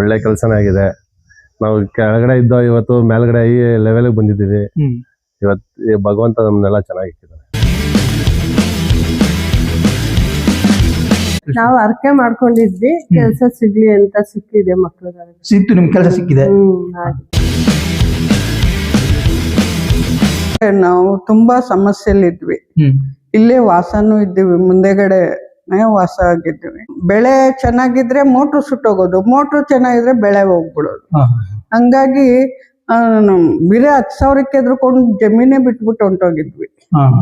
ಒಳ್ಳೆ ಕೆಲಸನೇ ಆಗಿದೆ. ನಾವು ಕೆಳಗಡೆ ಇದ್ದೋ ಇವತ್ತು ಮೇಲ್ಗಡೆ ಈ ಲೆವೆಲ್ಗೆ ಬಂದಿದ್ದೀವಿ. ಇವತ್ತು ಭಗವಂತ ನಮ್ಮನ್ನೆಲ್ಲ ಚೆನ್ನಾಗಿ ಇಟ್ಟಿದ್ದಾನೆ. ನಾವು ಅರ್ಕೆ ಮಾಡ್ಕೊಂಡಿದ್ವಿ, ಕೆಲಸ ಸಿಗ್ಲಿ ಅಂತ ಸಿಕ್ಕಿದೆ. ಮಕ್ಕಳಿಗೆ ಸಿಕ್ತು, ನಿಮ್ ಕೆಲಸ ಸಿಕ್ಕಿದೆ. ನಾವು ತುಂಬಾ ಸಮಸ್ಯೆಲಿದ್ವಿ. ಇಲ್ಲೇ ವಾಸನೂ ಇದ್ದೀವಿ, ಮುಂದೆಗಡೆ ವಾಸ ಆಗಿದ್ದೀವಿ. ಬೆಳೆ ಚೆನ್ನಾಗಿದ್ರೆ ಮೋಟ್ರು ಸುಟ್ಟೋಗೋದು, ಮೋಟ್ರು ಚೆನ್ನಾಗಿದ್ರೆ ಬೆಳೆ ಹೋಗ್ಬಿಡೋದು. ಹಂಗಾಗಿ ಬಿರೆ 10,000ಕ್ಕೆ ಎದ್ರುಕೊಂಡು ಜಮೀನೇ ಬಿಟ್ಬಿಟ್ಟು ಹೊಂಟೋಗಿದ್ವಿ,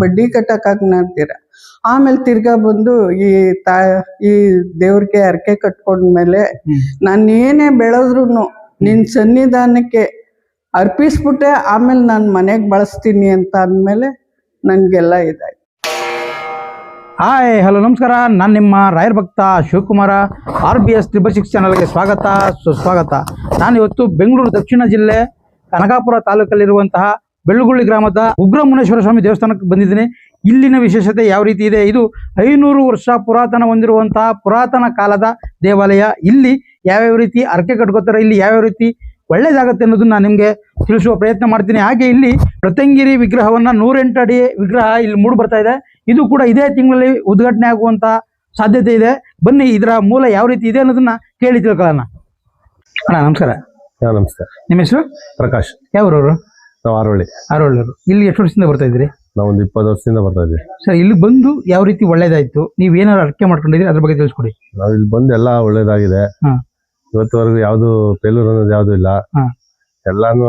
ಬಡ್ಡಿ ಕಟ್ಟಕ್ಕಾಗ ನಾಡ್ತೀರ. ಆಮೇಲೆ ತಿರ್ಗಾ ಬಂದು ಈ ದೇವ್ರಿಗೆ ಅರ್ಕೆ ಕಟ್ಕೊಂಡ್ಮೇಲೆ ನಾನು ಏನೇ ಬೆಳೆದ್ರು ನಿನ್ ಸನ್ನಿಧಾನಕ್ಕೆ ಅರ್ಪಿಸ್ಬಿಟ್ಟೆ, ಆಮೇಲೆ ನಾನು ಮನೆಗೆ ಬಳಸ್ತೀನಿ ಅಂತ ಅಂದಮೇಲೆ ನನಗೆಲ್ಲ ಇದಾಯ್ತು. ಹಾಯ್, ಹಲೋ, ನಮಸ್ಕಾರ. ನಾನು ನಿಮ್ಮ ರಾಯರ್ ಭಕ್ತ ಶಿವಕುಮಾರ. RBS 666 ಚಾನಲ್ಗೆ ಸ್ವಾಗತ, ಸುಸ್ವಾಗತ. ನಾನು ಇವತ್ತು ಬೆಂಗಳೂರು ದಕ್ಷಿಣ ಜಿಲ್ಲೆ ಕನಕಾಪುರ ತಾಲೂಕಲ್ಲಿರುವಂತಹ ಬೆಳ್ಳುಗುಳ್ಳಿ ಗ್ರಾಮದ ಉಗ್ರಮುನೇಶ್ವರ ಸ್ವಾಮಿ ದೇವಸ್ಥಾನಕ್ಕೆ ಬಂದಿದ್ದೀನಿ. ಇಲ್ಲಿನ ವಿಶೇಷತೆ ಯಾವ ರೀತಿ ಇದೆ? ಇದು 500 ವರ್ಷ ಪುರಾತನ ಹೊಂದಿರುವಂತಹ ಪುರಾತನ ಕಾಲದ ದೇವಾಲಯ. ಇಲ್ಲಿ ಯಾವ್ಯಾವ ರೀತಿ ಅರ್ಕೆ ಕಟ್ಕೋತಾರೆ, ಇಲ್ಲಿ ಯಾವ್ಯಾವ ರೀತಿ ಒಳ್ಳೇದಾಗತ್ತೆ ಅನ್ನೋದನ್ನ ನಾನು ನಿಮಗೆ ತಿಳಿಸುವ ಪ್ರಯತ್ನ ಮಾಡ್ತೀನಿ. ಹಾಗೆ ಇಲ್ಲಿ ಪ್ರತ್ಯಂಗಿರಿ ವಿಗ್ರಹವನ್ನ 108 ಅಡಿ ವಿಗ್ರಹ ಇಲ್ಲಿ ಮೂಡಿ ಬರ್ತಾ ಇದೆ. ಇದು ಕೂಡ ಇದೇ ತಿಂಗಳಲ್ಲಿ ಉದ್ಘಾಟನೆ ಆಗುವಂತ ಸಾಧ್ಯತೆ ಇದೆ. ಬನ್ನಿ, ಇದರ ಮೂಲ ಯಾವ ರೀತಿ ಇದೆ ಅನ್ನೋದನ್ನ ಕೇಳಿ ತಿಳ್ಕೊಳ್ಳೋಣ. ಅಣ್ಣ ನಮಸ್ಕಾರ. ನಮಸ್ಕಾರ. ನಿಮ್ಮ ಹೆಸರು? ಪ್ರಕಾಶ್. ಯಾವ್ರವರು? ನಾವು ಆರೋಳ್ಳಿಯವರು. ಇಲ್ಲಿ ಎಷ್ಟು ವರ್ಷದಿಂದ ಬರ್ತಾ ಇದ್ರಿ? ನಾವು ಒಂದು 20 ವರ್ಷದಿಂದ ಬರ್ತಾ ಇದ್ವಿ ಸರ್. ಇಲ್ಲಿ ಬಂದು ಯಾವ ರೀತಿ ಒಳ್ಳೇದಾಯ್ತು? ನೀವು ಏನಾದ್ರು ಅರ್ಕೆ ಮಾಡ್ಕೊಂಡಿದ್ರಿ, ಅದ್ರ ಬಗ್ಗೆ ತಿಳಿಸ್ಕೊಡಿ. ನಾವು ಇಲ್ಲಿ ಬಂದು ಎಲ್ಲ ಒಳ್ಳೇದಾಗಿದೆ. ಇವತ್ತುವರೆಗೂ ಯಾವ್ದು ಫೇಲ್ಯೂರ್ ಅನ್ನೋದು ಯಾವ್ದು ಇಲ್ಲ. ಎಲ್ಲಾನು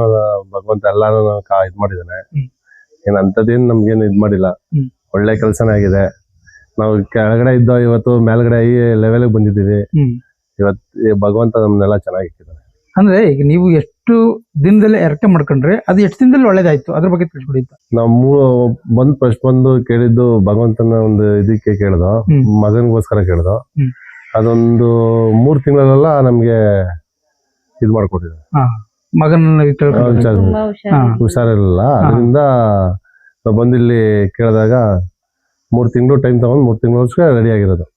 ಭಗವಂತ ಎಲ್ಲಾನು ಇದ್ ಮಾಡಿದಾನೆ. ಏನ್ ಅಂತದೇನು ನಮ್ಗೇನು ಇದ್ ಮಾಡಿಲ್ಲ. ಒಳ್ಳೆ ಕೆಲಸನೇ ಆಗಿದೆ. ನಾವು ಕೆಳಗಡೆ ಇದ್ದೋ ಇವತ್ತು ಮೇಲ್ಗಡೆ ಈ ಲೆವೆಲ್ಗೆ ಬಂದಿದ್ದೀವಿ. ಇವತ್ತು ಭಗವಂತ ನಮ್ಮನ್ನೆಲ್ಲ ಚೆನ್ನಾಗಿ ಇಟ್ಟಿದ್ದಾನೆ. ಅಂದ್ರೆ ಈಗ ನೀವು ಎಷ್ಟು ದಿನದಲ್ಲಿ ಅರ್ಕೆ ಮಾಡ್ಕೊಂಡ್ರೆ ಅದು ಎಷ್ಟು ದಿನದಲ್ಲಿ ಒಳ್ಳೇದಾಯ್ತು, ಅದ್ರ ಬಗ್ಗೆ ತಿಳಿಸ್ಕೊಡಿ. ನಾವು ಫಸ್ಟ್ ಬಂದು ಕೇಳಿದ್ದು ಭಗವಂತನ ಒಂದು ಇದಕ್ಕೆ ಕೇಳ್ದೋ, ಮಗನಿಗೋಸ್ಕರ ಕೇಳ್ದೋ. ಅದೊಂದು 3 ತಿಂಗಳಲ್ಲೆಲ್ಲ ನಮ್ಗೆ ಇದ್ ಮಾಡ್ಕೊಟ್ಟಿದ್ದಾರೆ. ಮಗನ ಹುಷಾರಿರಲಿಲ್ಲ, ಅದರಿಂದ ನಾವು ಬಂದು ಇಲ್ಲಿ ಕೇಳಿದಾಗ 3 ತಿಂಗಳು ಟೈಮ್ ತಗೊಂಡು 3 ತಿಂಗಳ ರೆಡಿ ಆಗಿರೋದು.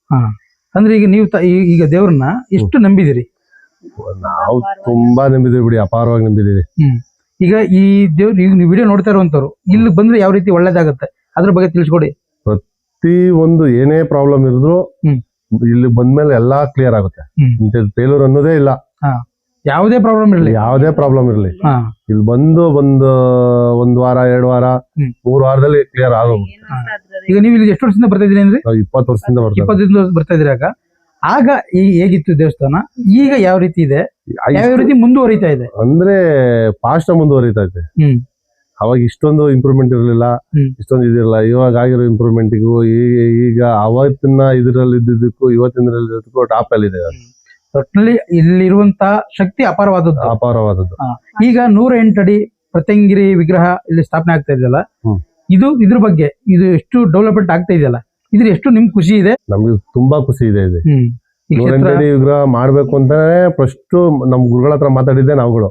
ಅಂದ್ರೆ ಈಗ ನೀವು ಈಗ ದೇವ್ರನ್ನ ಎಷ್ಟು ನಂಬಿದಿರಿ? ನಾವು ತುಂಬಾ ನಂಬಿದೀವಿ ಬಿಡಿ, ಅಪಾರವಾಗಿ ನಂಬಿದೀವಿ. ಈಗ ಈ ದೇವ್ರ ಈಗ ನೀವು ವಿಡಿಯೋ ನೋಡ್ತಾ ಇರುವಂತವ್ರು ಇಲ್ಲಿ ಬಂದ್ರೆ ಯಾವ ರೀತಿ ಒಳ್ಳೇದಾಗತ್ತೆ ಅದ್ರ ಬಗ್ಗೆ ತಿಳಿಸ್ಕೊಡಿ. ಪ್ರತಿ ಒಂದು ಏನೇ ಪ್ರಾಬ್ಲಮ್ ಇರಿದ್ರು ಇಲ್ಲಿ ಬಂದ್ಮೇಲೆ ಎಲ್ಲಾ ಕ್ಲಿಯರ್ ಆಗುತ್ತೆ. ಫೇಲ್ಯೂರ್ ಅನ್ನೋದೇ ಇಲ್ಲ. ಯಾವುದೇ ಪ್ರಾಬ್ಲಮ್ ಇರಲಿ ಇಲ್ಲಿ ಬಂದು ಒಂದ್ ವಾರ 2 ವಾರ 3 ವಾರದಲ್ಲಿ ಕ್ಲಿಯರ್ ಆಗೋಗುತ್ತೆ. ಈಗ ನೀವು ಇಲ್ಲಿ ಎಷ್ಟು ವರ್ಷದಿಂದ ಬರ್ತಾ ಇದ್ರಿ ಅಂದ್ರೆ? 20 ವರ್ಷದಿಂದ 20 ಬರ್ತಾ ಇದ್ರಿ. ಆಗ ಹೇಗಿತ್ತು ದೇವಸ್ಥಾನ, ಈಗ ಯಾವ ರೀತಿ ಇದೆ, ಯಾವ ರೀತಿ ಮುಂದುವರಿತಾ ಇದೆ? ಅಂದ್ರೆ ಫಾಸ್ಟ್ ಮುಂದುವರಿತಾ ಇದೆ. ಅವಾಗ ಇಷ್ಟೊಂದು ಇಂಪ್ರೂವ್ಮೆಂಟ್ ಇರಲಿಲ್ಲ, ಇಷ್ಟೊಂದು ಇದಿರಲಿಲ್ಲ. ಇವಾಗ ಆಗಿರೋ ಇಂಪ್ರೂವ್ಮೆಂಟ್ಗೂ ಈಗ ಅವತ್ತಿನ ಇದರಲ್ಲಿ ಇದ್ದಿದ್ದಕ್ಕೂ ಇವತ್ತಿನ ಟಾಪ್ ಅಲ್ಲಿ ಇದೆ. ಒಟ್ಟಿನಲ್ಲಿ ಇಲ್ಲಿರುವಂತ ಶಕ್ತಿ ಅಪಾರವಾದದ್ದು. ಈಗ 108 ಅಡಿ ಪ್ರತ್ಯಂಗಿರಿ ವಿಗ್ರಹ ಇಲ್ಲಿ ಸ್ಥಾಪನೆ ಆಗ್ತಾ ಇದೆಯಲ್ಲ, ಇದ್ರ ಬಗ್ಗೆ ಇದು ಎಷ್ಟು ಡೆವಲಪ್ಮೆಂಟ್ ಆಗ್ತಾ ಇದೆಯಲ್ಲ, ಇದ್ರ ಎಷ್ಟು ನಿಮ್ ಖುಷಿ ಇದೆ? ನಮ್ಗೆ ತುಂಬಾ ಖುಷಿ ಇದೆ. 108 ಅಡಿ ವಿಗ್ರಹ ಮಾಡ್ಬೇಕು ಅಂತಾನೆ ಫಸ್ಟ್ ನಮ್ ಗುರುಗಳ ಹತ್ರ ಮಾತಾಡಿದ್ದೆ. ನಾವುಗಳು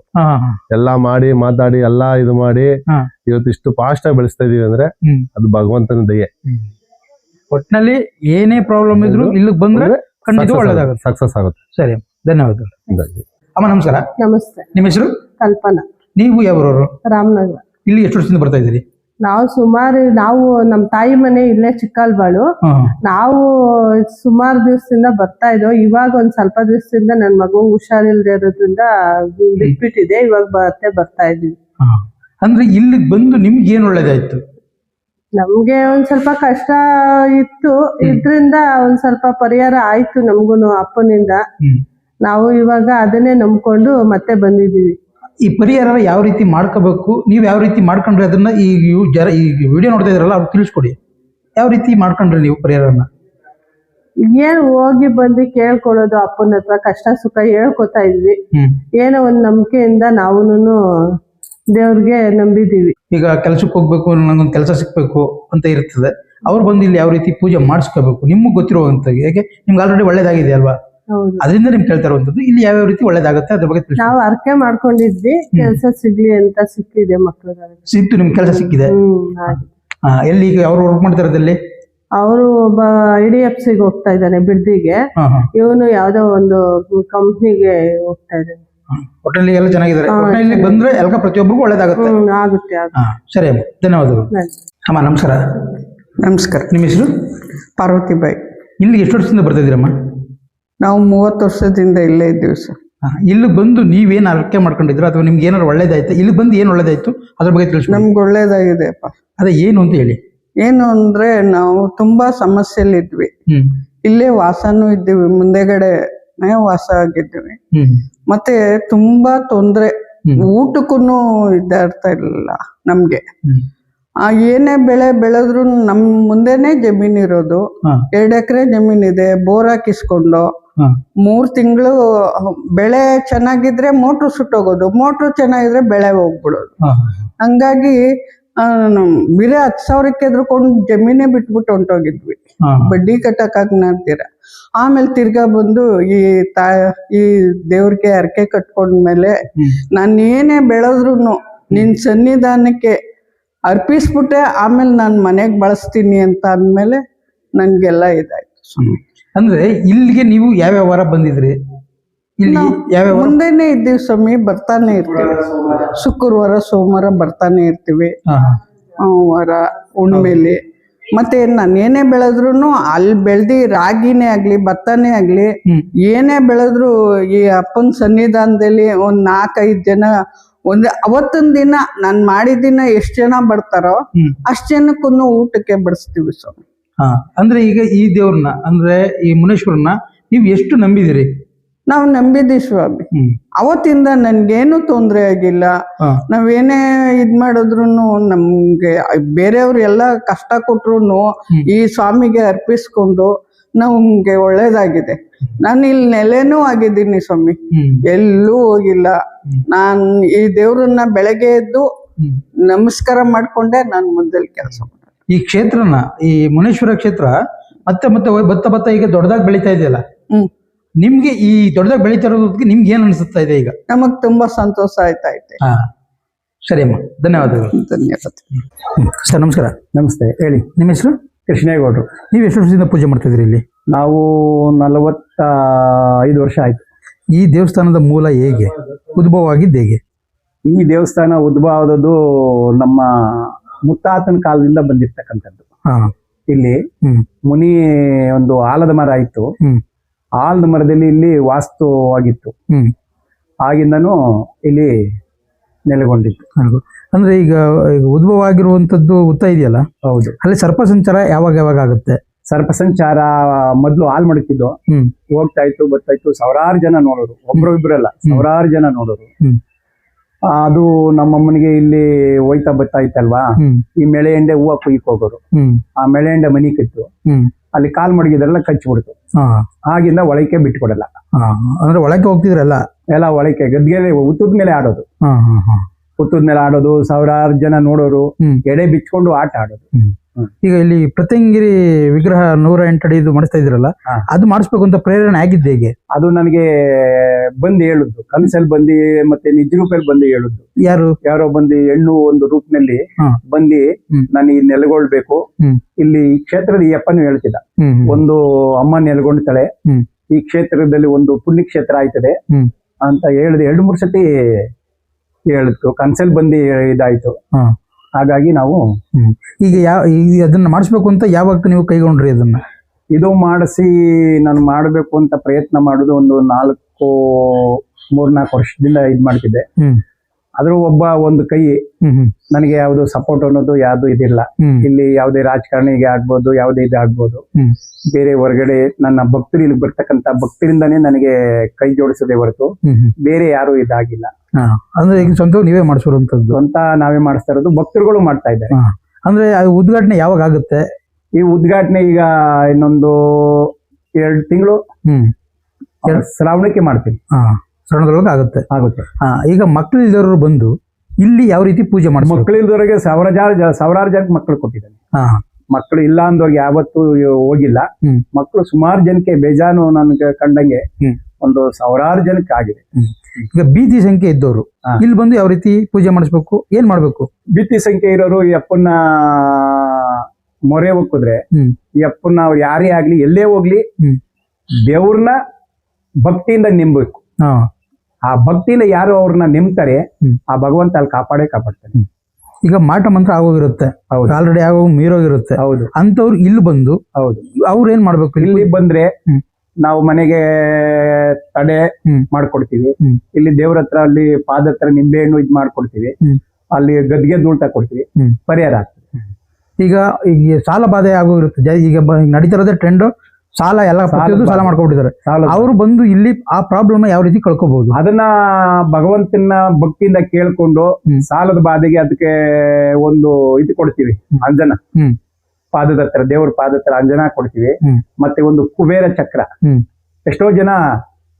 ಎಲ್ಲಾ ಮಾತಾಡಿ ಎಲ್ಲಾ ಇದು ಮಾಡಿ ಇವತ್ತು ಇಷ್ಟು ಫಾಸ್ಟ್ ಆಗಿ ಬೆಳೆಸ್ತಾ ಇದೀವಿ ಅಂದ್ರೆ ಅದು ಭಗವಂತನ ದಯೆ. ಒಟ್ಟಿನಲ್ಲಿ ಏನೇ ಪ್ರಾಬ್ಲಮ್ ಇದ್ರು ಇಲ್ಲಿಗೆ ಬಂದ್ರೆ ಖಂಡಿತ ಒಳ್ಳೇದಾಗುತ್ತೆ, ಸಕ್ಸಸ್ ಆಗುತ್ತೆ. ಸರಿ, ಧನ್ಯವಾದಗಳು. ಅಮ್ಮ ನಮಸ್ಕಾರ. ನಮಸ್ತೆ. ನಿಮ್ಮ ಹೆಸರು? ಕಲ್ಪನಾ. ನೀವು ಯಾವ್ರವರು? ರಾಮನಗರ. ಇಲ್ಲಿ ಎಷ್ಟು ವರ್ಷದಿಂದ ಬರ್ತಾ ಇದ್ದೀರಿ? ನಾವು ನಮ್ಮ ತಾಯಿ ಮನೆ ಇಲ್ಲೇ ಚಿಕ್ಕಲ್ಬಾಳು. ನಾವು ಸುಮಾರು ದಿವಸದಿಂದ ಬರ್ತಾ ಇದ್ದೋ. ಇವಾಗ ಒಂದ್ ಸ್ವಲ್ಪ ದಿವಸದಿಂದ ನನ್ ಮಗು ಹುಷಾರಿಲ್ದೇ ಇರೋದ್ರಿಂದ ಬಿಟ್ಬಿಟ್ಟಿದೆ. ಇವಾಗ ಬರ್ತಾ ಇದೀವಿ. ಅಂದ್ರೆ ಇಲ್ಲಿ ಬಂದು ನಿಮ್ಗೆ ಏನ್ ಒಳ್ಳೇದಾಯ್ತು? ನಮ್ಗೆ ಒಂದ್ ಸ್ವಲ್ಪ ಕಷ್ಟ ಇತ್ತು, ಇದ್ರಿಂದ ಒಂದ್ ಸ್ವಲ್ಪ ಪರಿಹಾರ ಆಯ್ತು ನಮ್ಗೂನು ಅಪ್ಪನಿಂದ. ನಾವು ಇವಾಗ ಅದನ್ನೇ ನಂಬ್ಕೊಂಡು ಮತ್ತೆ ಬಂದಿದೀವಿ. ಈ ಪರಿಹಾರ ಯಾವ ರೀತಿ ಮಾಡ್ಕೋಬೇಕು, ನೀವು ಯಾವ ರೀತಿ ಮಾಡ್ಕೊಂಡ್ರೆ ಅದನ್ನ ಈ ವಿಡಿಯೋ ನೋಡ್ತಾ ಇದ್ರಲ್ಲ ಅವ್ರು ತಿಳಿಸ್ಕೊಡಿ. ಯಾವ ರೀತಿ ಮಾಡ್ಕೊಂಡ್ರಿ ನೀವು ಪರಿಹಾರನ? ಏನ್ ಹೋಗಿ ಬಂದು ಕೇಳ್ಕೊಳ್ಳೋದು, ಅಪ್ಪನ ಹತ್ರ ಕಷ್ಟ ಸುಖ ಹೇಳ್ಕೊತಾ ಇದ್ವಿ. ಏನೋ ಒಂದ್ ನಂಬಿಕೆಯಿಂದ ನಾವುನು ದೇವ್ರಿಗೆ ನಂಬಿದೀವಿ. ಈಗ ಕೆಲ್ಸಕ್ಕೆ ಹೋಗ್ಬೇಕು, ನಂಗೊಂದು ಕೆಲಸ ಸಿಕ್ಬೇಕು ಅಂತ ಇರ್ತದೆ. ಅವ್ರು ಬಂದು ಇಲ್ಲಿ ಯಾವ ರೀತಿ ಪೂಜೆ ಮಾಡಿಸ್ಕೋಬೇಕು ನಿಮ್ಗೆ ಗೊತ್ತಿರುವಂತ, ಯಾಕೆ ನಿಮ್ಗೆ ಆಲ್ರೆಡಿ ಒಳ್ಳೇದಾಗಿದೆ ಅಲ್ವಾ, ಅದರಿಂದ ನಿಮ್ಗೆ ಕೇಳ್ತಾ ಇರುವಂತದ್ದು ಇಲ್ಲಿ ಯಾವ್ಯಾವ ರೀತಿ ಒಳ್ಳೇದಾಗುತ್ತೆ ಅದ್ರ ಬಗ್ಗೆ. ನಾವು ಅರ್ಕೆ ಮಾಡ್ಕೊಂಡಿದ್ವಿ, ಕೆಲಸ ಸಿಗ್ಲಿ ಅಂತ ಸಿಕ್ಕಿದೆ. ಮಕ್ಕಳಿಗೆ ಸಿಕ್ತು, ನಿಮ್ ಕೆಲಸ ಸಿಕ್ಕಿದೆ. ಎಲ್ಲಿ ಈಗ ಅವ್ರು ವರ್ಕ್ ಮಾಡ್ತಾ ಇರೋದಲ್ಲಿ? ಅವರು ಒಬ್ಬ IDFC ಗೆ ಹೋಗ್ತಾ ಇದ್ದಾನೆ ಬಿಡ್ದಿಗೆ. ಹಾ ಹಾ ಇವನು ಯಾವ್ದೋ ಒಂದು ಕಂಪ್ನಿಗೆ ಹೋಗ್ತಾ ಇದ್ದಾನೆ. ಒಟ್ಟಲ್ಲಿ ಎಲ್ಲ ಚೆನ್ನಾಗಿದ್ದಾರೆ. ಒಟ್ಟಿನಲ್ಲಿ ಬಂದ್ರೆ ಎಲ್ಲ ಪ್ರತಿಯೊಬ್ಬರಿಗೂ ಒಳ್ಳೇದಾಗುತ್ತೆ. ಆಗುತ್ತೆ ಹಾ ಸರಿ ಅಮ್ಮ, ಧನ್ಯವಾದಗಳು. ಅಮ್ಮ ನಮಸ್ಕಾರ. ನಮಸ್ಕಾರ. ನಿಮ್ಮ ಹೆಸರು? ಪಾರ್ವತಿಬಾಯಿ. ಇಲ್ಲಿಗೆ ಎಷ್ಟು ವರ್ಷದಿಂದ ಬರ್ತಾ ಇದ್ದೀರಮ್ಮ? ನಾವು 30 ವರ್ಷದಿಂದ ಇಲ್ಲೇ ಇದ್ದೀವಿ ಸರ್. ಇಲ್ಲಿ ಬಂದು ನೀವೇನು ಅರ್ಕೆ ಮಾಡ್ಕೊಂಡಿದ್ರು ಅಥವಾ ನಿಮ್ಗೆ ಏನಾದ್ರು ಒಳ್ಳೇದಾಯ್ತು? ಇಲ್ಲಿ ಬಂದು ಏನು ಒಳ್ಳೇದಾಯ್ತು ಅದ್ರ ಬಗ್ಗೆ ತಿಳಿಸಿ. ನಮ್ಗೆ ಒಳ್ಳೇದಾಗಿದೆಪ್ಪ. ಅದೇ ಏನು ಅಂತ ಹೇಳಿ. ಏನು ಅಂದ್ರೆ ನಾವು ತುಂಬಾ ಸಮಸ್ಯೆಲಿದ್ವಿ. ಇಲ್ಲೇ ವಾಸನೂ ಇದ್ದೀವಿ, ಮುಂದೆಗಡೆ ವಾಸ ಆಗಿದ್ದೀವಿ. ಮತ್ತೆ ತುಂಬಾ ತೊಂದ್ರೆ, ಊಟಕ್ಕೂ ಇದಾಗ್ತಾ ಇರ್ಲಿಲ್ಲ ನಮ್ಗೆ. ಏನೇ ಬೆಳೆ ಬೆಳೆದ್ರು ನಮ್ ಮುಂದೆನೆ ಜಮೀನ್ ಇರೋದು. 2 ಎಕರೆ ಜಮೀನ್ ಇದೆ. ಬೋರ್ ಹಾಕಿಸ್ಕೊಂಡು 3 ತಿಂಗಳು ಬೆಳೆ ಚೆನ್ನಾಗಿದ್ರೆ ಮೋಟ್ರು ಸುಟ್ಟೋಗೋದು, ಮೋಟ್ರು ಚೆನ್ನಾಗಿದ್ರೆ ಬೆಳೆ ಹೋಗ್ಬಿಡೋದು. ಹಂಗಾಗಿ ಬಿರೆ 10,000ಕ್ಕೆ ಎದ್ರುಕೊಂಡು ಜಮೀನೇ ಬಿಟ್ಬಿಟ್ಟು ಹೊಂಟೋಗಿದ್ವಿ, ಬಡ್ಡಿ ಕಟ್ಟಕ್ಕಾಗ್ತೀರ. ಆಮೇಲೆ ತಿರ್ಗಾ ಬಂದು ಈ ದೇವ್ರಿಗೆ ಹರಕೆ ಕಟ್ಕೊಂಡ್ಮೇಲೆ ನಾನು ಏನೇ ಬೆಳೆದ್ರು ನಿನ್ ಸನ್ನಿಧಾನಕ್ಕೆ ಅರ್ಪಿಸ್ಬಿಟ್ಟೆ, ಆಮೇಲೆ ನಾನು ಮನೆಗೆ ಬಳಸ್ತೀನಿ ಅಂತ ಅಂದ್ಮೇಲೆ ನನ್ಗೆಲ್ಲ ಇದಾಯ್ತು. ಅಂದ್ರೆ ಇಲ್ಲಿಗೆ ನೀವು ಯಾವ್ಯಾವ ವಾರ ಬಂದಿದ್ರಿ? ಇಲ್ಲಿ ಯಾವ್ಯಾವ ಮುಂದೆನೆ ಇದ್ದೀವಿ ಸ್ವಾಮಿ, ಬರ್ತಾನೆ ಇರ್ತೀವಿ. ಶುಕ್ರವಾರ ಸೋಮವಾರ ಬರ್ತಾನೆ ಇರ್ತೀವಿ. ವಾರ ಹುಣ್ಮೇಲಿ ಮತ್ತೆ ನಾನು ಏನೇ ಬೆಳೆದ್ರು ಅಲ್ಲಿ ಬೆಳ್ದಿ ರಾಗಿನೇ ಆಗ್ಲಿ ಭತ್ತನೇ ಆಗ್ಲಿ ಏನೇ ಬೆಳೆದ್ರು ಈ ಅಪ್ಪನ ಸನ್ನಿಧಾನದಲ್ಲಿ ಒಂದ್ 4-5 ಜನ ಅವತ್ತೊಂದ್ ದಿನ ನಾನ್ ಮಾಡಿದಿನ ಎಷ್ಟ್ ಜನ ಬರ್ತಾರೋ ಅಷ್ಟ್ ಜನಕ್ಕೂ ಊಟಕ್ಕೆ ಬಡಿಸ್ತೀವಿ ಸ್ವಾಮಿ. ಅಂದ್ರೆ ಈಗ ಈ ದೇವ್ರನ್ನ ಅಂದ್ರೆ ಈ ಮುನೇಶ್ವರನ್ನ ನೀವು ಎಷ್ಟು ನಂಬಿದಿರಿ? ನಾವು ನಂಬಿದ್ದೀವಿ ಸ್ವಾಮಿ. ಅವತ್ತಿಂದ ನನ್ಗೇನು ತೊಂದ್ರೆ ಆಗಿಲ್ಲ. ನಾವೇನೇ ಇದ್ ಮಾಡಿದ್ರು ನಮ್ಗೆ ಬೇರೆಯವ್ರು ಎಲ್ಲ ಕಷ್ಟ ಕೊಟ್ರು ಈ ಸ್ವಾಮಿಗೆ ಅರ್ಪಿಸ್ಕೊಂಡು ನಮ್ಗೆ ಒಳ್ಳೇದಾಗಿದೆ. ನಾನು ಇಲ್ಲಿ ನೆಲೆನೂ ಆಗಿದ್ದೀನಿ ಸ್ವಾಮಿ, ಎಲ್ಲೂ ಹೋಗಿಲ್ಲ. ನಾನ್ ಈ ದೇವ್ರನ್ನ ಬೆಳಗ್ಗೆ ಎದ್ದು ನಮಸ್ಕಾರ ಮಾಡ್ಕೊಂಡೆ ನಾನು ಮುಂದೆ ಕೆಲಸ ಮಾಡ್ತೀನಿ. ಈ ಕ್ಷೇತ್ರನ, ಈ ಮುನೇಶ್ವರ ಕ್ಷೇತ್ರ ಮತ್ತೆ ಭತ್ತ ಈಗ ದೊಡ್ಡದಾಗಿ ಬೆಳೀತಾ ಇದೆಯಲ್ಲ, ನಿಮ್ಗೆ ಈ ದೊಡ್ಡದಾಗಿ ಬೆಳೀತಾ ಇರೋದಕ್ಕೆ ನಿಮ್ಗೆ ಏನ್ ಅನ್ಸುತ್ತಾ ಇದೆ ಈಗ? ನಮಗ್ ತುಂಬಾ ಸಂತೋಷ ಆಯ್ತೈತೆ. ಸರಿ ಅಮ್ಮ, ಧನ್ಯವಾದಗಳು. ಧನ್ಯವಾದ ಸರ್. ನಮಸ್ಕಾರ. ನಮಸ್ತೆ, ಹೇಳಿ. ನಿಮ್ಮ ಹೆಸರು? ಕೃಷ್ಣೇಗೌಡರು. ನೀವು ಎಷ್ಟು ವರ್ಷದಿಂದ ಪೂಜೆ ಮಾಡ್ತಿದ್ರಿ ಇಲ್ಲಿ? ನಾವು 45 ವರ್ಷ ಆಯ್ತು. ಈ ದೇವಸ್ಥಾನದ ಮೂಲ ಹೇಗೆ ಉದ್ಭವ ಆಗಿದ್ದು ಹೇಗೆ? ಈ ದೇವಸ್ಥಾನ ಉದ್ಭವ ಆದದ್ದು ನಮ್ಮ ಮುತ್ತಾತನ ಕಾಲದಿಂದ ಬಂದಿರ್ತಕ್ಕಂಥದ್ದು. ಇಲ್ಲಿ ಮುನಿ ಒಂದು ಆಲದ ಮರ ಇತ್ತು. ಆಲದ ಮರದಲ್ಲಿ ಇಲ್ಲಿ ವಾಸ್ತುವಾಗಿತ್ತು. ಆಗಿಂದನೂ ಇಲ್ಲಿ ನೆಲೆಗೊಂಡಿತ್ತು. ಅಂದ್ರೆ ಈಗ ಉದ್ಭವ ಆಗಿರುವಂತದ್ದು ಉತ್ತ ಇದೆಯಲ್ಲ, ಹೌದು. ಅಲ್ಲಿ ಸರ್ಪ ಸಂಚಾರ ಯಾವಾಗ ಆಗುತ್ತೆ? ಸರ್ಪ ಸಂಚಾರ ಮೊದ್ಲು ಹಾಲ್ ಮಡಕಿದ್ದು, ಹೋಗ್ತಾ ಇತ್ತು ಬರ್ತಾ ಇತ್ತು. ಸಾವಿರಾರು ಜನ ನೋಡೋರು, ಒಬ್ರು ಇಬ್ರಲ್ಲ, ಸಾವಿರಾರು ಜನ ನೋಡೋರು. ಅದು ನಮ್ಮಮ್ಮನಿಗೆ ಇಲ್ಲಿ ಹೋಯ್ತಾ ಬರ್ತಾ ಇತ್ತಲ್ವಾ, ಈ ಮೆಳೆ ಎಂಡೆ ಹೂವು ಕುಯ್ಕ್ ಹೋಗೋರು. ಆ ಮೆಳೆ ಎಂಡೆ ಮನಿ ಕಟ್ಟು ಅಲ್ಲಿ ಕಾಲ್ ಮಡಗಿದ್ರೆಲ್ಲ ಕಚ್ಚಿಬಿಡ್ತು. ಆಗಿಂದ ಒಳಕ್ಕೆ ಬಿಟ್ಕೊಡಲ್ಲ. ಅಂದ್ರೆ ಒಳಕ್ಕೆ ಹೋಗ್ತಿದ್ರಲ್ಲ, ಎಲ್ಲ ಒಳಕ್ಕೆ ಗದ್ಗೆಲೆ ಹುತ್ತದ ಮೇಲೆ ಆಡೋದು. ಹುತ್ತದ ಮೇಲೆ ಆಡೋದು, ಸಾವಿರಾರು ಜನ ನೋಡೋರು, ಎಡೆ ಬಿಚ್ಕೊಂಡು ಆಟ ಆಡೋದು. ಈಗ ಇಲ್ಲಿ ಪ್ರತ್ಯಂಗಿರಿ ವಿಗ್ರಹ 108 ಅಡಿ ಮಾಡಿಸ್ತಾ ಇದ್ರಲ್ಲ, ಅದು ಮಾಡಿಸ್ಬೇಕು ಅಂತ ಪ್ರೇರಣೆ ಆಗಿದ್ದು ಹೇಗೆ? ಅದು ನನಗೆ ಬಂದು ಹೇಳುದು, ಕನಸಲ್ಲಿ ಬಂದು ಮತ್ತೆ ನಿಜ ರೂಪದಲ್ಲಿ ಬಂದು ಹೇಳುದು. ಯಾರೋ ಬಂದು ಹೆಣ್ಣು ಒಂದು ರೂಪದಲ್ಲಿ ಬಂದು ನಾನು ಈ ನೆಲೆಗೊಳ್ಬೇಕು, ಇಲ್ಲಿ ಈ ಕ್ಷೇತ್ರದ ಈ ಅಪ್ಪನು ಹೇಳ್ತಿದ್ದ, ಒಂದು ಅಮ್ಮ ನೆಲೆಗೊಂಡ್ತಾಳೆ, ಈ ಕ್ಷೇತ್ರದಲ್ಲಿ ಒಂದು ಪುಣ್ಯ ಕ್ಷೇತ್ರ ಆಯ್ತದೆ ಅಂತ ಹೇಳಿದೆ. 2-3 ಸತಿ ಹೇಳಿತ್ತು, ಕನಸಲ್ಲಿ ಬಂದು ಇದಾಯ್ತು. ಹಾಗಾಗಿ ನಾವು ಈಗ ಅದನ್ನ ಮಾಡಿಸ್ಬೇಕು ಅಂತ ಯಾವಾಗ ನೀವು ಕೈಗೊಂಡ್ರಿ ಅದನ್ನ? ಇದು ಮಾಡಿಸಿ ನಾನು ಮಾಡಬೇಕು ಅಂತ ಪ್ರಯತ್ನ ಮಾಡುದು ಒಂದು 3-4 ವರ್ಷದಿಂದ ಇದ್ ಮಾಡ್ತಿದ್ದೆ. ಆದ್ರೂ ಒಂದು ಕೈ ನನಗೆ ಯಾವ್ದು ಸಪೋರ್ಟ್ ಅನ್ನೋದು ಯಾವ್ದು ಇದಿಲ್ಲ. ಇಲ್ಲಿ ಯಾವುದೇ ರಾಜಕಾರಣಿಗೆ ಆಗ್ಬೋದು, ಯಾವುದೇ ಇದಾಗ್ಬೋದು, ಬೇರೆ ಹೊರಗಡೆ ನನ್ನ ಭಕ್ತರು ಇಲ್ಲಿ ಬರ್ತಕ್ಕಂತ ಭಕ್ತರಿಂದಾನೇ ನನಗೆ ಕೈ ಜೋಡಿಸದೆ ಹೊರತು ಬೇರೆ ಯಾರು ಇದಾಗಿಲ್ಲ. ಅಂದ್ರೆ ಈಗ ಸ್ವಂತ ನೀವೇ ಮಾಡಿಸಿರುವಂತದ್ದು? ಸ್ವಂತ ನಾವೇ ಮಾಡಿಸ್ತಾ ಇರೋದು, ಭಕ್ತರುಗಳು ಮಾಡ್ತಾ ಇದ್ದಾರೆ. ಅಂದ್ರೆ ಉದ್ಘಾಟನೆ ಯಾವಾಗ ಆಗುತ್ತೆ? ಈ ಉದ್ಘಾಟನೆ ಈಗ ಇನ್ನೊಂದು 2 ತಿಂಗಳು ಶ್ರಾವಣಕ್ಕೆ ಮಾಡ್ತೀನಿ. ಶ್ರಾವಣದೊಳಗೆ ಆಗುತ್ತೆ. ಈಗ ಮಕ್ಕಳು ಇದ್ದವರು ಬಂದು ಇಲ್ಲಿ ಯಾವ ರೀತಿ ಪೂಜೆ ಮಾಡಿ? ಮಕ್ಕಳು ಇಲ್ದವ್ರಿಗೆ ಸಾವಿರಾರು ಜನಕ್ಕೆ ಮಕ್ಕಳು ಕೊಟ್ಟಿದ್ದಾನೆ. ಮಕ್ಕಳು ಇಲ್ಲ ಅಂದವ್ರಿಗೆ ಯಾವತ್ತೂ ಹೋಗಿಲ್ಲ. ಮಕ್ಕಳು ಸುಮಾರು ಜನಕ್ಕೆ ಬೇಜಾನು ನನ್ಗೆ ಕಂಡಂಗೆ ಒಂದು ಸಾವಿರಾರು ಜನಕ್ಕೆ ಆಗಿದೆ. ಈಗ ಬೀದಿ ಸಂಖ್ಯೆ ಇದ್ದವರು ಇಲ್ಲಿ ಬಂದು ಯಾವ ರೀತಿ ಪೂಜೆ ಮಾಡಿಸ್ಬೇಕು, ಏನ್ ಮಾಡ್ಬೇಕು? ಬೀದಿ ಸಂಖ್ಯೆ ಇರೋರು ಈ ಅಪ್ಪನ ಮೊರೆ ಹೊಕ್ಕಿದ್ರೆ ಹ್ಮ್ ಈ ಅಪ್ಪನ ಅವ್ರು ಯಾರೇ ಆಗ್ಲಿ ಎಲ್ಲೇ ಹೋಗ್ಲಿ ಹ್ಮ್ ದೇವ್ರನ್ನ ಭಕ್ತಿಯಿಂದ ನಿಂಬಬೇಕು. ಹಾ ಆ ಭಕ್ತಿಯಿಂದ ಯಾರು ಅವ್ರನ್ನ ನಿಮ್ತಾರೆ ಹ್ಮ್. ಆ ಭಗವಂತ ಅಲ್ಲಿ ಕಾಪಾಡ್ತಾನೆ. ಈಗ ಮಾಟ ಮಂತ್ರ ಆಗೋಗಿರುತ್ತೆ, ಹೌದು ಆಲ್ರೆಡಿ ಆಗೋ ಮೀರೋಗಿರುತ್ತೆ. ಹೌದು ಅಂತವ್ರು ಇಲ್ಲಿ ಬಂದು ಹೌದು. ಅವ್ರು ಏನ್ ಮಾಡ್ಬೇಕು? ಇಲ್ಲಿ ಬಂದ್ರೆ ಹ್ಮ್. ನಾವು ಮನೆಗೆ ತಡೆ ಹ್ಮ್. ಮಾಡ್ಕೊಡ್ತೀವಿ. ಹ್ಮ್. ಇಲ್ಲಿ ದೇವ್ರ ಹತ್ರ ಅಲ್ಲಿ ಪಾದ ಹತ್ರ ನಿಂಬೆ ಹಣ್ಣು ಇದ್ ಮಾಡ್ಕೊಡ್ತೀವಿ. ಹ್ಮ್. ಅಲ್ಲಿ ಗದ್ಗೆ ಧೂಳ್ತಾ ಕೊಡ್ತೀವಿ, ಹ್ಮ್. ಪರಿಹಾರ ಆಗ್ತದೆ. ಈಗ ಸಾಲ ಬಾಧೆ ಆಗೋಗಿರುತ್ತೆ. ಈಗ ನಡೀತಿರೋದೇ ಟ್ರೆಂಡ್, ಸಾಲ ಎಲ್ಲ ಪ್ರತಿಯೊಂದು ಸಾಲ ಮಾಡ್ಕೊಬಿಟ್ಟಿದ್ದಾರೆ. ಅವರು ಬಂದು ಇಲ್ಲಿ ಆ ಪ್ರಾಬ್ಲಮ್ ಯಾವ ರೀತಿ ಕಳ್ಕೋಬಹುದು? ಅದನ್ನ ಭಗವಂತನ ಭಕ್ತಿಯಿಂದ ಕೇಳ್ಕೊಂಡು ಸಾಲದ ಬಾಧೆಗೆ ಅದಕ್ಕೆ ಒಂದು ಇದು ಕೊಡ್ತೀವಿ, ಅಂಜನ. ಹ್ಮ್. ಪಾದದ ಹತ್ರ ದೇವ್ರ ಪಾದದ ಹತ್ರ ಅಂಜನ ಕೊಡ್ತೀವಿ. ಮತ್ತೆ ಒಂದು ಕುಬೇರ ಚಕ್ರ. ಎಷ್ಟೋ ಜನ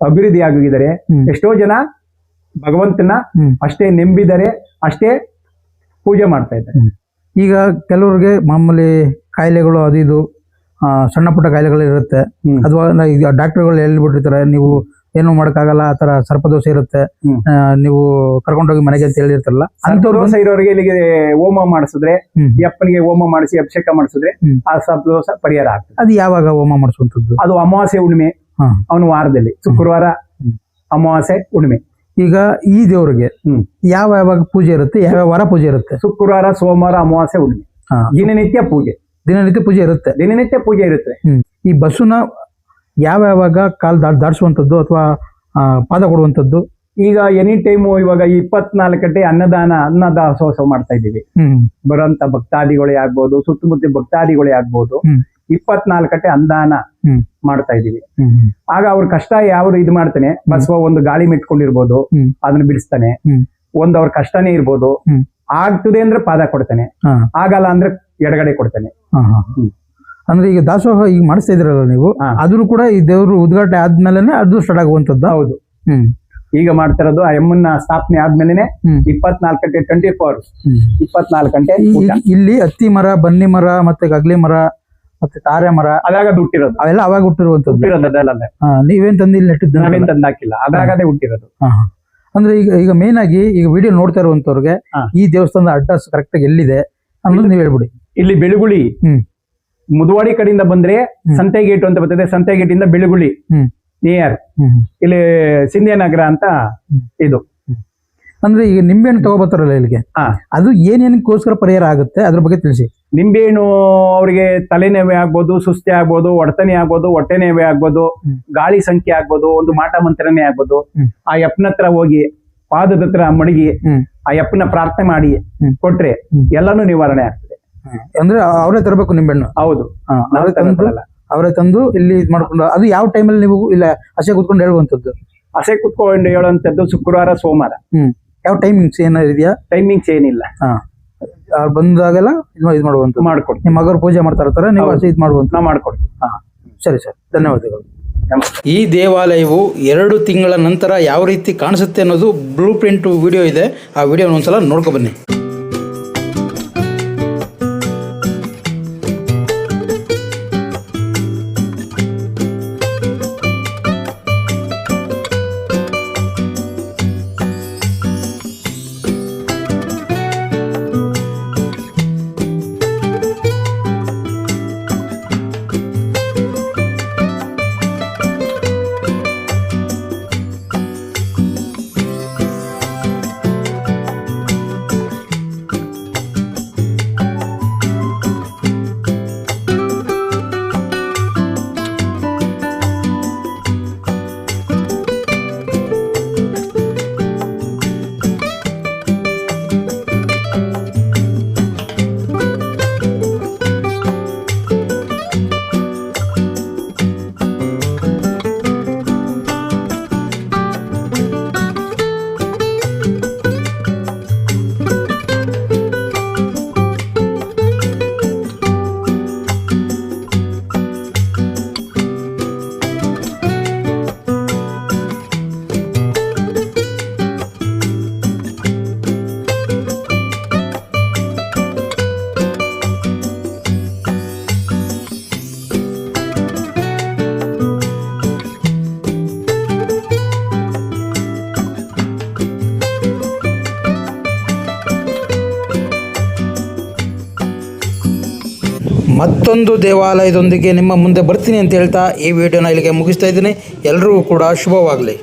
ಅಭಿವೃದ್ಧಿ ಆಗಿದ್ದಾರೆ, ಎಷ್ಟೋ ಜನ ಭಗವಂತನ ಅಷ್ಟೇ ನೆಂಬಿದ್ದಾರೆ, ಅಷ್ಟೇ ಪೂಜೆ ಮಾಡ್ತಾ ಇದ್ದಾರೆ. ಈಗ ಕೆಲವ್ರಿಗೆ ಮಾಮೂಲಿ ಕಾಯಿಲೆಗಳು ಅದು ಇದು ಸಣ್ಣ ಪುಟ್ಟ ಕಾಯಿಲೆಗಳು ಇರುತ್ತೆ, ಅಥವಾ ಈಗ ಡಾಕ್ಟರ್ಗಳು ಹೇಳ್ಬಿಟ್ಟಿರ್ತಾರೆ ನೀವು ಏನು ಮಾಡಕ್ಕಾಗಲ್ಲ, ಆ ತರ ಸರ್ಪದೋಷ ಇರುತ್ತೆ, ನೀವು ಕರ್ಕೊಂಡೋಗಿ ಮನೆಗೆ ಅಂತ ಹೇಳಿರ್ತಾರಲ್ಲ, ದೋಷ ಇರೋರಿಗೆ ಇಲ್ಲಿಗೆ ಹೋಮ ಮಾಡಿಸಿದ್ರೆ, ಈ ಅಪ್ಪನಿಗೆ ಹೋಮ ಮಾಡಿಸಿ ಅಭಿಷೇಕ ಮಾಡಿಸಿದ್ರೆ ಆ ಸರ್ಪದೋಷ ಪರಿಹಾರ ಆಗ್ತದೆ. ಅದು ಯಾವಾಗ ಹೋಮ ಮಾಡಿಸುವಂತದ್ದು? ಅದು ಅಮಾವಾಸ್ಯೆ ಹುಣ್ಣಿಮೆ, ಅವನ ವಾರದಲ್ಲಿ ಶುಕ್ರವಾರ ಅಮಾವಾಸ್ಯೆ ಹುಣ್ಣಿಮೆ. ಈಗ ಈ ದೇವ್ರಿಗೆ ಯಾವಾಗ ಪೂಜೆ ಇರುತ್ತೆ, ಯಾವ ವಾರ ಪೂಜೆ ಇರುತ್ತೆ? ಶುಕ್ರವಾರ, ಸೋಮವಾರ, ಅಮಾವಾಸ್ಯೆ ಹುಣ್ಣಿಮೆ. ದಿನನಿತ್ಯ ಪೂಜೆ, ದಿನನಿತ್ಯ ಪೂಜೆ ಇರುತ್ತೆ. ದಿನನಿತ್ಯ ಪೂಜೆ ಇರುತ್ತೆ. ಈ ಬಸ್ಸುನ ಯಾವಾಗ ಕಾಲ್ ದಾಟಿಸುವಂತದ್ದು ಅಥವಾ ಪಾದ ಕೊಡುವಂತದ್ದು? ಈಗ ಎನಿ ಟೈಮು ಇವಾಗ 24 ಗಂಟೆ ಅನ್ನದಾಸೋತ್ಸವ ಮಾಡ್ತಾ ಇದ್ದೀವಿ. ಬರೋಂತ ಭಕ್ತಾದಿಗಳೇ ಆಗ್ಬೋದು, ಸುತ್ತಮುತ್ತ ಭಕ್ತಾದಿಗಳೇ ಆಗ್ಬೋದು, 24 ಗಂಟೆ ಅನ್ನದಾನ ಮಾಡ್ತಾ ಇದೀವಿ. ಆಗ ಅವ್ರ ಕಷ್ಟ ಯಾವ ಇದು ಮಾಡ್ತಾನೆ, ಬಸವ ಒಂದು ಗಾಳಿ ಮೆಟ್ಕೊಂಡಿರ್ಬೋದು, ಅದನ್ನ ಬಿಡಿಸ್ತಾನೆ. ಒಂದ್ ಅವ್ರ ಕಷ್ಟನೇ ಇರ್ಬೋದು, ಆಗ್ತದೆ ಅಂದ್ರೆ ಪಾದ ಕೊಡ್ತಾನೆ, ಆಗಲ್ಲ ಅಂದ್ರೆ ಎಡಗಡೆ ಕೊಡ್ತಾನೆ. ಅಂದ್ರೆ ಈಗ ದಾಸೋಹ ಈಗ ಮಾಡಿಸ್ತಾ ಇದ್ರಲ್ಲ ನೀವು, ಆದ್ರೂ ಕೂಡ ಈ ದೇವ್ರು ಉದ್ಘಾಟನೆ ಆದ್ಮೇಲೆ ಅದು ಸ್ಟಾರ್ಟ್ ಆಗುವಂತದ್ದು? ಹೌದು. ಈಗ ಮಾಡ್ತಿರೋದು ಆ ಎಮ್ಮನ್ನ ಸ್ಥಾಪನೆ ಆದ್ಮೇಲೆ 24 ಗಂಟೆ 24 hours 24 ಗಂಟೆ. ಇಲ್ಲಿ ಹತ್ತಿ ಮರ, ಬನ್ನಿ ಮರ, ಮತ್ತೆ ಗಗ್ಲಿ ಮರ, ಮತ್ತೆ ತಾರೆ ಮರ ಅದಾಗ ಹುಟ್ಟಿರೋದು, ಅವೆಲ್ಲ ಅವಾಗ ಹುಟ್ಟಿರುವಂತದ್ದು. ನೀವೇನ್ ತಂದು ಇಲ್ಲಿ ನೆಟ್ಟಿದ್ದು? ನಾವೇನ್ ತಂದಾಕಿಲ್ಲ, ಅದಾಗದೇ ಹುಟ್ಟಿರೋದು. ಅಂದ್ರೆ ಈಗ ಮೇನ್ ಆಗಿ ಈಗ ವಿಡಿಯೋ ನೋಡ್ತಾ ಇರುವಂತವ್ರಿಗೆ ಈ ದೇವಸ್ಥಾನದ ಅಡ್ರೆಸ್ ಕರೆಕ್ಟ್ ಆಗಿ ಎಲ್ಲಿದೆ ಅನ್ನೋದು ನೀವು ಹೇಳ್ಬಿಡಿ. ಇಲ್ಲಿ ಬೆಳಗುಳಿ, ಮುದುವಾಡಿ ಕಡೆಯಿಂದ ಬಂದ್ರೆ ಸಂತೆ ಗೇಟ್ ಅಂತ ಬರ್ತದೆ, ಸಂತೆ ಗೇಟ್ ಇಂದ ಬೆಳಗುಳಿ ನಿಯರ್, ಇಲ್ಲಿ ಸಿಂಧಿಯ ನಗರ ಅಂತ ಇದು. ಅಂದ್ರೆ ಈಗ ನಿಂಬೆಹಣ್ಣು ತಗೋಬರ್ತಾರಲ್ಲ ಇಲ್ಲಿಗೆ, ಅದು ಏನೇನಕ್ಕೋಸ್ಕರ ಪರಿಹಾರ ಆಗುತ್ತೆ ಅದ್ರ ಬಗ್ಗೆ ತಿಳಿಸಿ. ನಿಂಬೆಹಣ್ಣು ಅವರಿಗೆ ತಲೆನೋವೆ ಆಗ್ಬೋದು, ಸುಸ್ತಿ ಆಗ್ಬೋದು, ಒಡತನೆ ಆಗ್ಬೋದು, ಹೊಟ್ಟೆ ನೋವೆ ಆಗ್ಬೋದು, ಗಾಳಿ ಸಂಖ್ಯೆ ಆಗ್ಬೋದು, ಒಂದು ಮಾಟ ಮಂತ್ರನೇ ಆಗ್ಬೋದು. ಆ ಯಪ್ಪನ ಹತ್ರ ಹೋಗಿ ಪಾದದ ಹತ್ರ ಮಡಗಿ ಆ ಯಪ್ಪನ ಪ್ರಾರ್ಥನೆ ಮಾಡಿ ಕೊಟ್ರೆ ಎಲ್ಲಾನು ನಿವಾರಣೆ ಆಗ್ತದೆ. ಅಂದ್ರೆ ಅವರೇ ತರಬೇಕು ನಿಂಬೆಹಣ್ಣು? ಹೌದು, ಅವರೇ ತಂದು ಇಲ್ಲಿ ಇದ್ ಮಾಡ್ಕೊಂಡು. ಅದು ಯಾವ ಟೈಮಲ್ಲಿ ನೀವು ಇಲ್ಲ ಹಸೆ ಕುತ್ಕೊಂಡು ಹೇಳುವಂತದ್ದು? ಹಸೆ ಕುತ್ಕೊಂಡು ಹೇಳುವಂತದ್ದು ಶುಕ್ರವಾರ, ಸೋಮವಾರ. ಯಾವ ಟೈಮಿಂಗ್ಸ್ ಏನಾದ್ರು ಇದೆಯಾ? ಟೈಮಿಂಗ್ಸ್ ಏನಿಲ್ಲ, ಅವ್ರು ಬಂದಾಗೆಲ್ಲ ಇದು ಮಾಡುವಂತ ಮಾಡ್ಕೊಡ್ತೀವಿ. ನಿಮ್ಮ ಮಗರು ಪೂಜೆ ಮಾಡ್ತಾ ಇರ್ತಾರೆ, ನೀವು ಹಸೆ ಇದು ಮಾಡುವಂತ? ನಾವು ಮಾಡ್ಕೊಡ್ತೀವಿ. ಸರಿ ಸರ್, ಧನ್ಯವಾದಗಳು. ಈ ದೇವಾಲಯವು 2 ತಿಂಗಳ ನಂತರ ಯಾವ ರೀತಿ ಕಾಣಿಸುತ್ತೆ ಅನ್ನೋದು ಬ್ಲೂ ಪ್ರಿಂಟ್ ವಿಡಿಯೋ ಇದೆ, ಆ ವಿಡಿಯೋನ ಒಂದ್ಸಲ ನೋಡ್ಕೊ ಬನ್ನಿ. ಮತ್ತೊಂದು ದೇವಾಲಯದೊಂದಿಗೆ ನಿಮ್ಮ ಮುಂದೆ ಬರ್ತೀನಿ ಅಂತ ಹೇಳ್ತಾ ಈ ವಿಡಿಯೋನ ಇಲ್ಲಿಗೆ ಮುಗಿಸ್ತಾ ಇದ್ದೀನಿ. ಎಲ್ರಿಗೂ ಕೂಡ ಶುಭವಾಗಲಿ.